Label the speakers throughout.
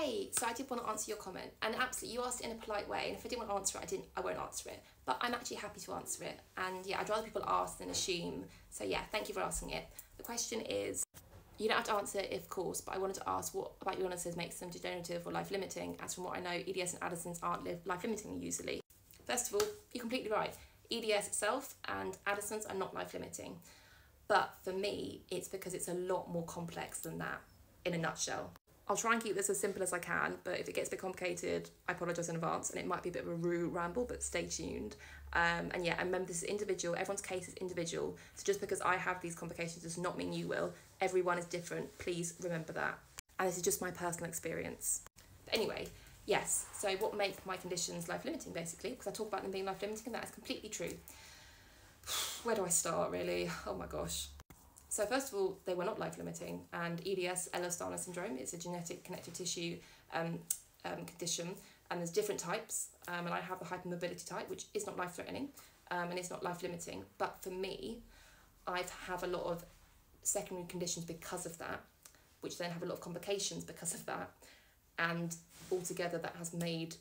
Speaker 1: Hey, so I did want to answer your comment, and absolutely, you asked it in a polite way, and if I didn't want to answer it, I won't answer it, but I'm actually happy to answer it, and yeah, I'd rather people ask than assume, so yeah, thank you for asking it. The question is, you don't have to answer it, of course, but I wanted to ask what about your illnesses makes them degenerative or life-limiting, as from what I know, EDS and Addison's aren't life-limiting usually. First of all, you're completely right. EDS itself and Addison's are not life-limiting, but for me, it's because it's a lot more complex than that, in a nutshell. I'll try and keep this as simple as I can, but if it gets a bit complicated, I apologise in advance, and it might be a bit of a ramble, but stay tuned. And yeah, and remember, this is individual, everyone's case is individual, so just because I have these complications does not mean you will. Everyone is different, please remember that. And this is just my personal experience. But anyway, yes, so what makes my conditions life-limiting, basically, because I talk about them being life-limiting, and that is completely true. Where do I start, really? Oh my gosh. So first of all, they were not life-limiting, and EDS, Ehlers-Danlos syndrome, is a genetic connective tissue condition, and there's different types, and I have the hypermobility type, which is not life-threatening, and it's not life-limiting, but for me, I have a lot of secondary conditions because of that, which then have a lot of complications because of that, and altogether that has made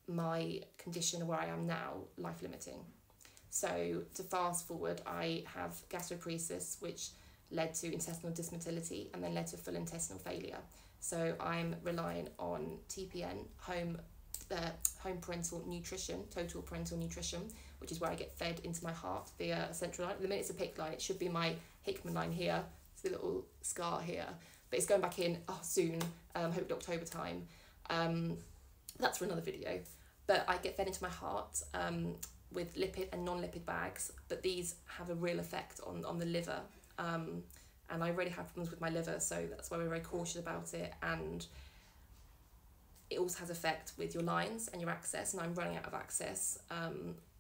Speaker 1: my condition where I am now life-limiting. So to fast forward, I have gastroparesis, which led to intestinal dysmotility and then led to full intestinal failure. So I'm relying on TPN, home parental nutrition, total parental nutrition, which is where I get fed into my heart via a central line. At the minute it's a PICC line, it should be my Hickman line here. It's a little scar here, but it's going back in soon, hopefully October time. That's for another video. But I get fed into my heart with lipid and non-lipid bags, but these have a real effect on the liver, and I really have problems with my liver, so that's why we're very cautious about it, and it also has effect with your lines and your access, and I'm running out of access,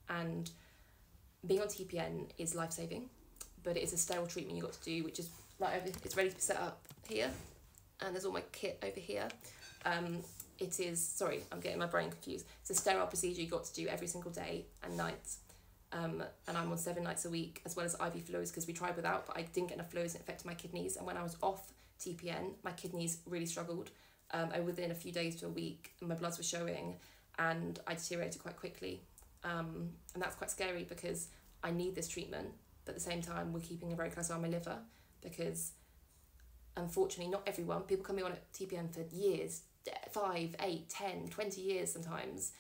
Speaker 1: and being on TPN is life-saving, but it is a sterile treatment you got to do, which is right over, it's ready to be set up here, and there's all my kit over here. It is, sorry, I'm getting my brain confused. It's a sterile procedure you got to do every single day and night. And I'm on 7 nights a week, as well as IV fluids, because we tried without, but I didn't get enough fluids and it affected my kidneys. And when I was off TPN, my kidneys really struggled. Within a few days to a week, my bloods were showing and I deteriorated quite quickly. And that's quite scary because I need this treatment, but at the same time, we're keeping a very close eye on my liver because unfortunately, not everyone, people can be on TPN for years, 5, 8, 10, 20 years sometimes,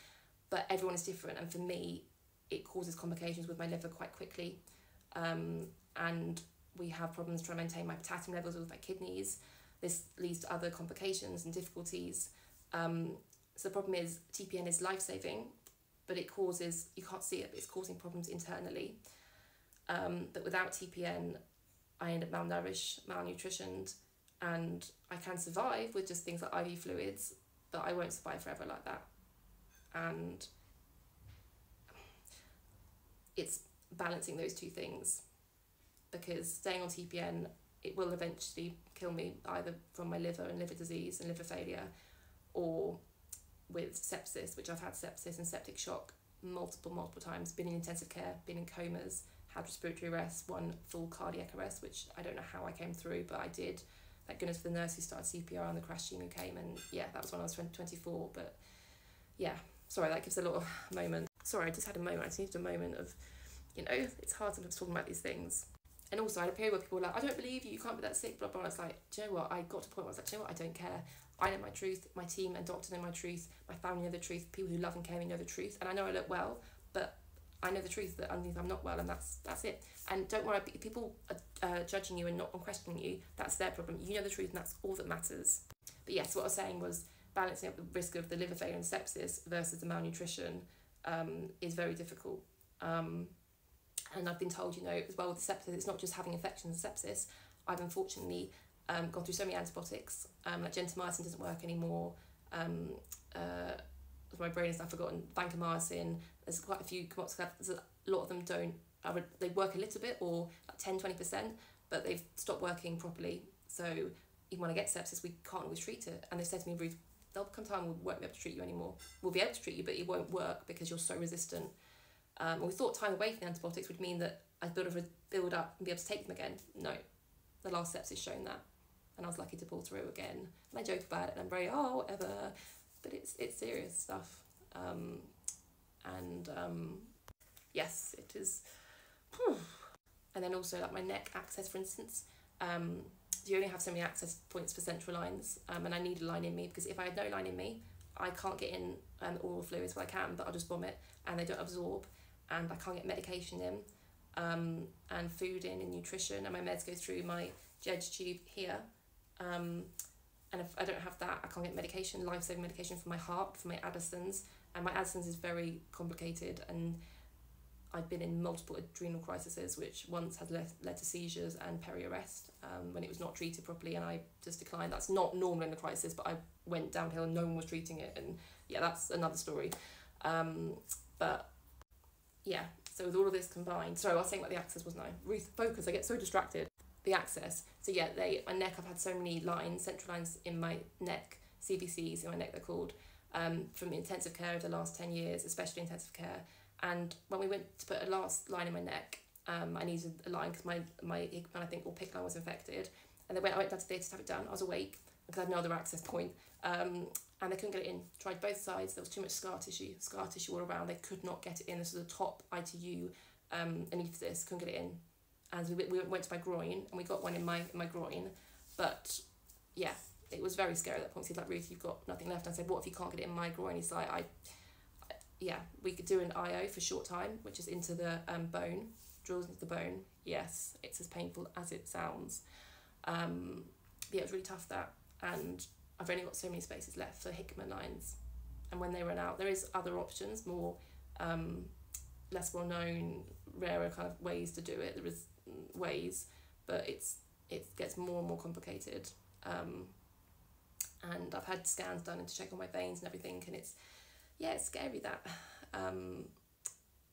Speaker 1: but everyone is different, and for me it causes complications with my liver quite quickly, and we have problems trying to maintain my potassium levels with my kidneys. This leads to other complications and difficulties, so the problem is TPN is life-saving, but it causes, you can't see it, but it's causing problems internally, but without TPN I end up malnourished, malnutritioned, and I can survive with just things like IV fluids, but I won't survive forever like that. And it's balancing those two things, because staying on TPN, it will eventually kill me, either from my liver and liver disease and liver failure, or with sepsis, which I've had sepsis and septic shock multiple times, been in intensive care, been in comas, had respiratory arrest, one full cardiac arrest, which I don't know how I came through, but I did. Thank goodness for the nurse who started CPR and the crash team who came, and yeah, that was when I was 24, but yeah, sorry, that gives a lot of moment. Sorry, I just had a moment, I just needed a moment of, you know, it's hard sometimes talking about these things. And also I had a period where people were like, I don't believe you can't be that sick, blah, blah, and I was like, do you know what, I got to a point where I was like, do you know what, I don't care. I know my truth, my team and doctors know my truth, my family know the truth, people who love and care me know the truth, and I know I look well, but I know the truth that underneath I'm not well, and that's it. And don't worry, if people are judging you and not questioning you, that's their problem. You know the truth, and that's all that matters. But yes, what I was saying was balancing up the risk of the liver failure and sepsis versus the malnutrition is very difficult. And I've been told, you know, as well with the sepsis, it's not just having infections and sepsis. I've unfortunately gone through so many antibiotics, like gentamicin doesn't work anymore. My brain has now forgotten, vancomycin, there's quite a few, a lot of them don't, they work a little bit, or like 10-20%, but they've stopped working properly. So even when I get sepsis, we can't always treat it. And they said to me, Ruth, there'll come time we won't be able to treat you anymore. We'll be able to treat you, but it won't work because you're so resistant. And we thought time away from the antibiotics would mean that I'd build up and be able to take them again. No, the last sepsis shown that. and I was lucky to pull through again. And I joke about it, and I'm very, oh, whatever, but it's serious stuff. Yes, it is. And then also like my neck access, for instance, you only have so many access points for central lines, and I need a line in me, because if I had no line in me, I can't get in oral fluids. Well, I can, but I'll just vomit and they don't absorb, and I can't get medication in, and food in, and nutrition, and my meds go through my Jedge tube here, and if I don't have that, I can't get medication, life-saving medication for my heart, for my Addison's, and my Addison's is very complicated, and I've been in multiple adrenal crises, which once has led to seizures and peri-arrest when it was not treated properly, and I just declined. That's not normal in a crisis, but I went downhill and no one was treating it, and yeah, that's another story. But yeah, so with all of this combined, sorry, I was saying about the access, wasn't I? Ruth, focus, I get so distracted. The access, so yeah, my neck, I've had so many lines, central lines in my neck, CVCs in my neck they're called, from intensive care over the last 10 years, especially intensive care. And when we went to put a last line in my neck, I needed a line because my Hickman, I think, or PICC line was infected. And I went down to the theatre to have it done. I was awake because I had no other access point. And they couldn't get it in. Tried both sides. There was too much scar tissue all around. They could not get it in. This was the top ITU anaesthetist, couldn't get it in. And so we went to my groin, and we got one in my groin. But yeah, it was very scary at that point. He's like, Ruth, you've got nothing left. And I said, what if you can't get it in my groin? He's like, yeah, we could do an IO for short time, which is into the bone, drills into the bone. Yes, it's as painful as it sounds. Yeah, it was really tough, that. And I've only got so many spaces left for Hickman lines. And when they run out, there is other options, more less well known, rarer kind of ways to do it. There is ways, but it gets more and more complicated. And I've had scans done to check on my veins and everything, and it's scary, that.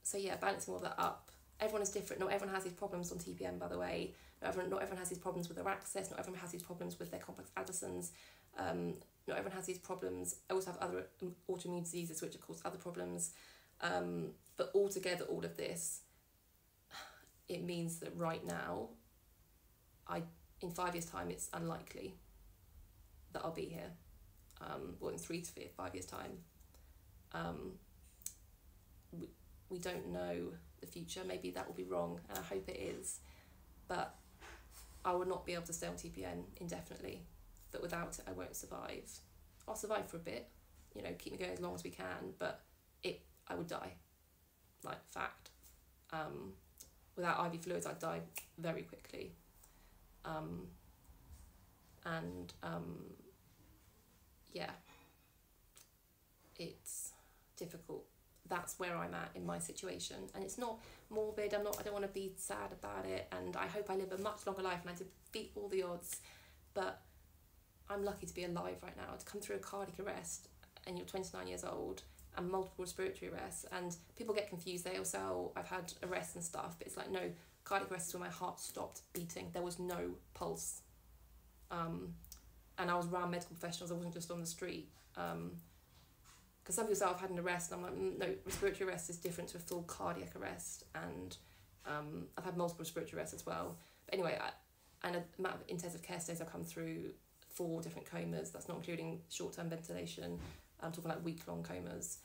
Speaker 1: So yeah, balancing all that up. Everyone is different. Not everyone has these problems on TPN, by the way. Not everyone has these problems with their access. Not everyone has these problems with their complex Addison's. Not everyone has these problems. I also have other autoimmune diseases, which of course other problems. But altogether, all of this, it means that right now, in 5 years' time, it's unlikely that I'll be here. Well, in 3 to 5 years' time. We don't know the future. Maybe that will be wrong, and I hope it is, but I will not be able to stay on TPN indefinitely. But without it, I won't survive. I'll survive for a bit, keep me going as long as we can, but I would die, like, fact. Without IV fluids, I'd die very quickly. Yeah, it's difficult. That's where I'm at in my situation, and it's not morbid. I don't want to be sad about it, and I hope I live a much longer life and I defeat all the odds, but I'm lucky to be alive right now. To come through a cardiac arrest and you're 29 years old and multiple respiratory arrests, and people get confused. They also say, oh, I've had arrests and stuff, but it's like, no, cardiac arrest is when my heart stopped beating. There was no pulse, and I was around medical professionals. I wasn't just on the street. Because some people say, I've had an arrest, and I'm like, no, respiratory arrest is different to a full cardiac arrest, and I've had multiple respiratory arrests as well. But anyway, and the amount of intensive care stays I've come through, 4 different comas, that's not including short-term ventilation. I'm talking like week-long comas.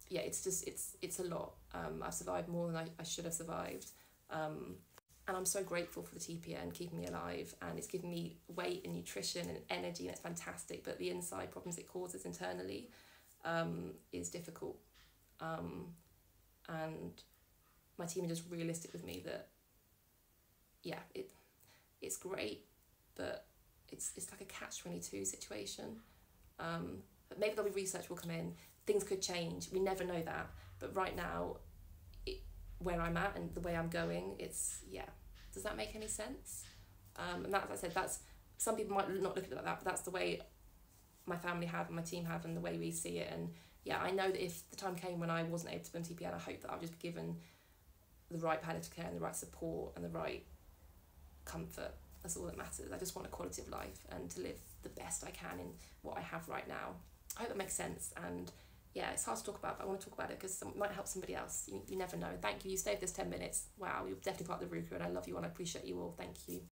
Speaker 1: Yeah, it's a lot. I've survived more than I should have survived. And I'm so grateful for the TPN keeping me alive, and it's giving me weight and nutrition and energy, and it's fantastic, but the inside problems it causes internally is difficult. And my team are just realistic with me that, yeah, it's great, but it's like a catch-22 situation. But maybe there'll be research will come in, things could change, we never know that, but right now, where I'm at and the way I'm going, does that make any sense? And that, as I said, that's, some people might not look at it like that, but that's the way my family have and my team have, and the way we see it. And yeah, I know that if the time came when I wasn't able to be on TPN, I hope that I'll just be given the right palliative care and the right support and the right comfort. That's all that matters. I just want a quality of life and to live the best I can in what I have right now. I hope that makes sense. And yeah, it's hard to talk about, but I want to talk about it because it might help somebody else. You never know. Thank you. You stayed this 10 minutes. Wow, you're definitely part of the RUCA, and I love you and I appreciate you all. Thank you.